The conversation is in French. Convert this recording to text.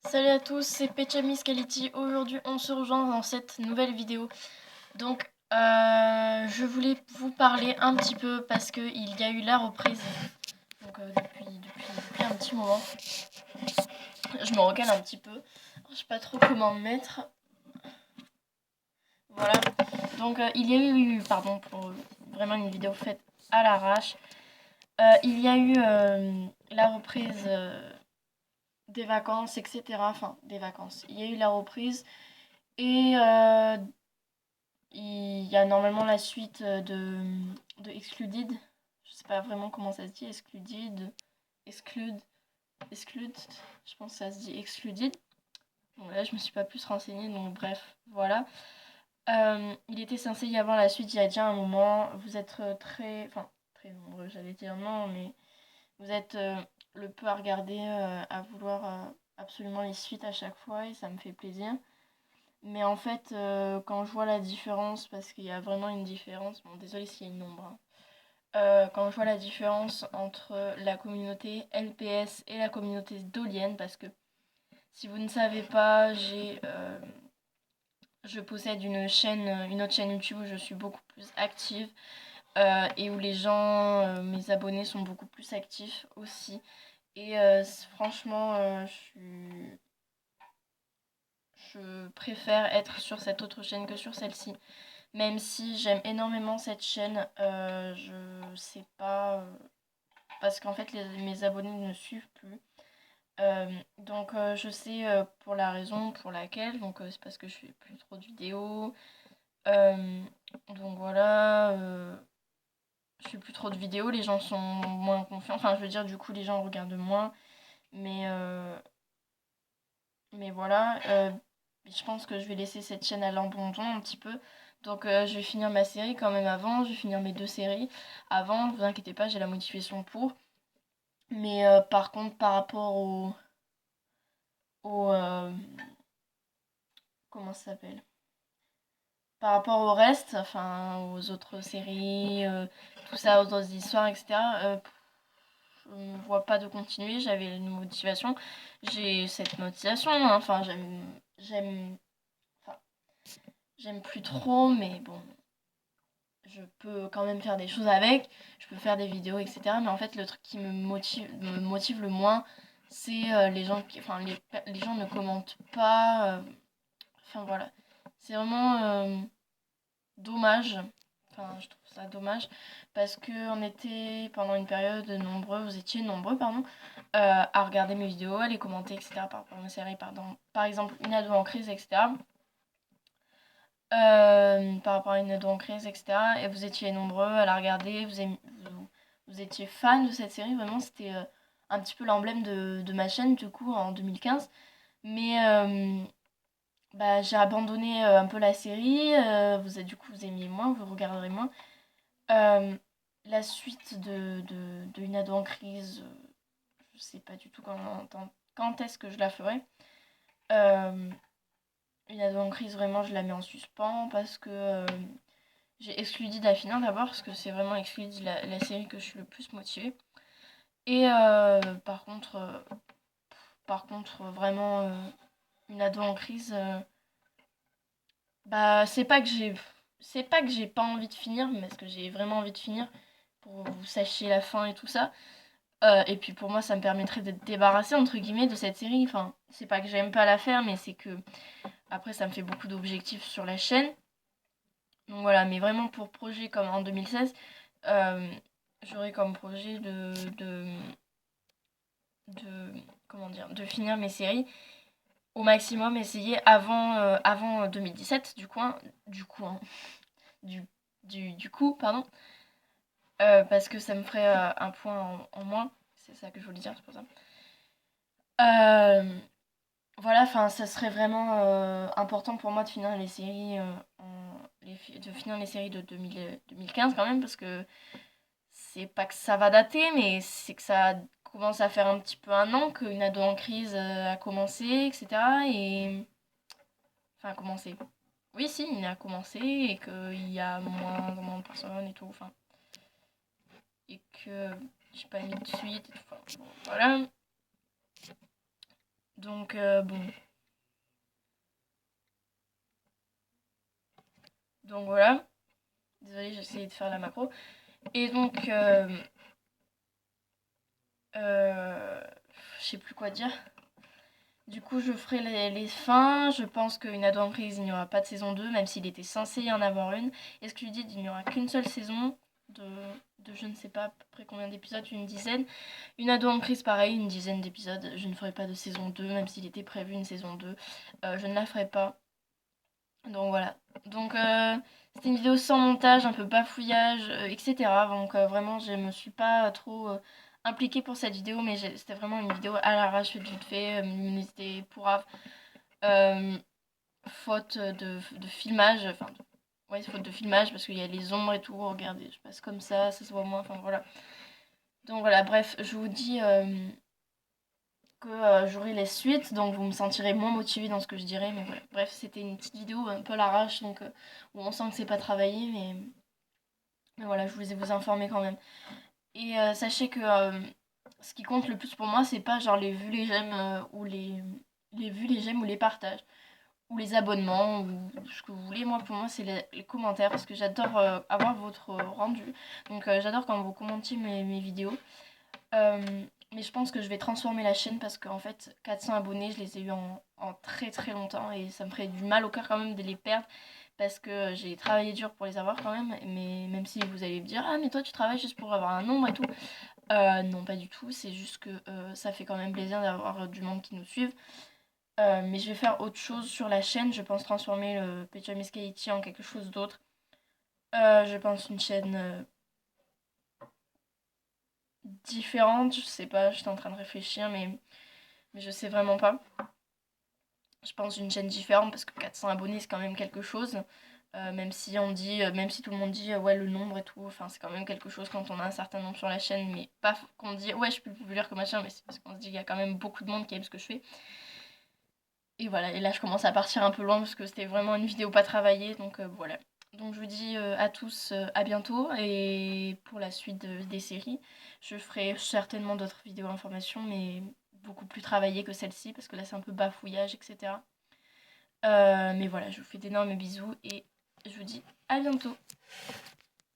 Salut à tous, c'est Pechamis Quality. Aujourd'hui, on se rejoint dans cette nouvelle vidéo. Donc, je voulais vous parler un petit peu parce qu'il y a eu la reprise. Donc, depuis un petit moment. Je me recale un petit peu. Je sais pas trop comment me mettre. Voilà. Donc, il y a eu, pardon pour vraiment une vidéo faite à l'arrache. Il y a eu la reprise des vacances, etc. Enfin, des vacances. Il y a eu la reprise. Et il y a normalement la suite de Excluded. Je sais pas vraiment comment ça se dit. Exclude. Je pense que ça se dit Excluded. Bon, là, je me suis pas plus renseignée, donc bref, voilà. Il était censé y avoir la suite il y a déjà un moment. Vous êtes très nombreux, j'allais dire non, mais vous êtes le peu à regarder, à vouloir absolument les suites à chaque fois, et ça me fait plaisir. Mais en fait, quand je vois la différence, parce qu'il y a vraiment une différence, bon, désolé s'il y a une ombre, hein. Quand je vois la différence entre la communauté LPS et la communauté Dolienne, parce que si vous ne savez pas, je possède une autre chaîne YouTube où je suis beaucoup plus active et où les gens, mes abonnés sont beaucoup plus actifs aussi. Et franchement, je préfère être sur cette autre chaîne que sur celle-ci. Même si j'aime énormément cette chaîne, je sais pas. Parce qu'en fait, mes abonnés ne suivent plus. Donc, je sais pour la raison pour laquelle. Donc, c'est parce que je fais plus trop de vidéos. Euh, donc, voilà. Je fais plus trop de vidéos. Les gens sont moins confiants. Enfin, je veux dire, du coup, les gens regardent moins. Mais, mais voilà. Je pense que je vais laisser cette chaîne à l'abandon un petit peu. Donc je vais finir ma série quand même avant, je vais finir mes deux séries avant, ne vous inquiétez pas, j'ai la motivation pour. Mais par contre, par rapport au comment ça s'appelle? Par rapport au reste, enfin aux autres séries, tout ça, aux autres histoires, etc. Je ne vois pas de continuer, j'avais une motivation. J'ai cette motivation, hein. Enfin enfin, j'aime plus trop, mais bon, je peux quand même faire des choses avec, je peux faire des vidéos, etc. Mais en fait, le truc qui me motive le moins, c'est les gens qui. Enfin, les gens ne commentent pas. Enfin, voilà. C'est vraiment dommage. Enfin, je trouve ça dommage. Parce qu'on était pendant une période nombreux, vous étiez nombreux, pardon, à regarder mes vidéos, à les commenter, etc. Par rapport à mes séries, pardon. Par exemple, une ado en crise, etc. Par rapport à une ado en crise, etc. Et vous étiez nombreux à la regarder, vous étiez fan de cette série, vraiment c'était un petit peu l'emblème de ma chaîne du coup en 2015. Mais bah, j'ai abandonné un peu la série, du coup vous aimiez moins, vous regarderez moins. Euh, la suite de Une ado en crise, je sais pas du tout quand est-ce que je la ferai. Euh, une ado en crise, vraiment je la mets en suspens parce que j'ai Excluded à finir d'abord parce que c'est vraiment Excluded la série que je suis le plus motivée. Et par contre vraiment une ado en crise, bah c'est pas que j'ai pas envie de finir, mais parce que j'ai vraiment envie de finir pour que vous sachiez la fin et tout ça. Et puis pour moi ça me permettrait d'être débarrassée entre guillemets de cette série. Enfin, c'est pas que j'aime pas la faire, mais c'est que après ça me fait beaucoup d'objectifs sur la chaîne. Donc voilà, mais vraiment pour projet comme en 2016, euh, j'aurais comme projet de, comment dire, de finir mes séries au maximum, essayer avant 2017, hein, du, du coup, pardon, parce que ça me ferait un point en moins, c'est ça que je voulais dire, c'est pour ça. Euh, voilà, enfin, ça serait vraiment important pour moi de finir les séries, de finir les séries de 2015 quand même, parce que c'est pas que ça va dater, mais c'est que ça commence à faire un petit peu un an qu'une ado en crise a commencé, etc. Et. Enfin, a commencé. Oui, si, il a commencé et qu'il y a moins de personnes et tout. Enfin. Et que j'ai pas mis de suite et tout. Enfin, bon, voilà. Donc bon. Donc voilà. Désolée, j'ai essayé de faire la macro. Et donc, je sais plus quoi dire. Du coup, je ferai les fins. Je pense qu'une ado en crise, il n'y aura pas de saison 2, même s'il était censé y en avoir une. Et ce que je dis, il n'y aura qu'une seule saison de, de je ne sais pas à peu près combien d'épisodes, une dizaine. Une ado en crise, pareil, une dizaine d'épisodes. Je ne ferai pas de saison 2, même s'il était prévu une saison 2. Je ne la ferai pas. Donc voilà. Donc c'était une vidéo sans montage, un peu bafouillage, etc. Donc vraiment, je me suis pas trop impliquée pour cette vidéo, mais c'était vraiment une vidéo à l'arrache, faite vite fait, c'était pour euh, faute de filmage, enfin, ouais, faute de filmage, parce qu'il y a les ombres et tout, regardez, je passe comme ça se voit moins, enfin voilà. Donc voilà, bref, je vous dis que j'aurai les suites, donc vous me sentirez moins motivé dans ce que je dirai, mais voilà. Bref, c'était une petite vidéo un peu à l'arrache, donc où on sent que c'est pas travaillé, mais voilà, je voulais vous informer quand même. Et sachez que ce qui compte le plus pour moi, c'est pas genre les vues, les j'aime, ou les vues, les j'aime ou les partages, ou les abonnements, ou ce que vous voulez. Moi, pour moi, c'est les commentaires, parce que j'adore avoir votre rendu. Donc j'adore quand vous commentez mes vidéos. Mais je pense que je vais transformer la chaîne parce qu'en fait, 400 abonnés, je les ai eu en très très longtemps et ça me ferait du mal au cœur quand même de les perdre parce que j'ai travaillé dur pour les avoir quand même. Mais même si vous allez me dire, ah mais toi tu travailles juste pour avoir un nombre et tout. Non, pas du tout, c'est juste que ça fait quand même plaisir d'avoir du monde qui nous suive. Mais je vais faire autre chose sur la chaîne, je pense transformer le Pecha Miss en quelque chose d'autre. Je pense une chaîne différente, je sais pas, j'étais en train de réfléchir, mais je sais vraiment pas. Je pense une chaîne différente parce que 400 abonnés c'est quand même quelque chose. Même si on dit, même si tout le monde dit ouais le nombre et tout, enfin c'est quand même quelque chose quand on a un certain nombre sur la chaîne, mais pas qu'on dit ouais je suis plus populaire que machin, mais c'est parce qu'on se dit qu'il y a quand même beaucoup de monde qui aime ce que je fais. Et voilà, et là je commence à partir un peu loin parce que c'était vraiment une vidéo pas travaillée, donc voilà. Donc je vous dis à tous à bientôt et pour la suite des séries, je ferai certainement d'autres vidéos informations, mais beaucoup plus travaillées que celle-ci parce que là c'est un peu bafouillage, etc. Mais voilà, je vous fais d'énormes bisous et je vous dis à bientôt.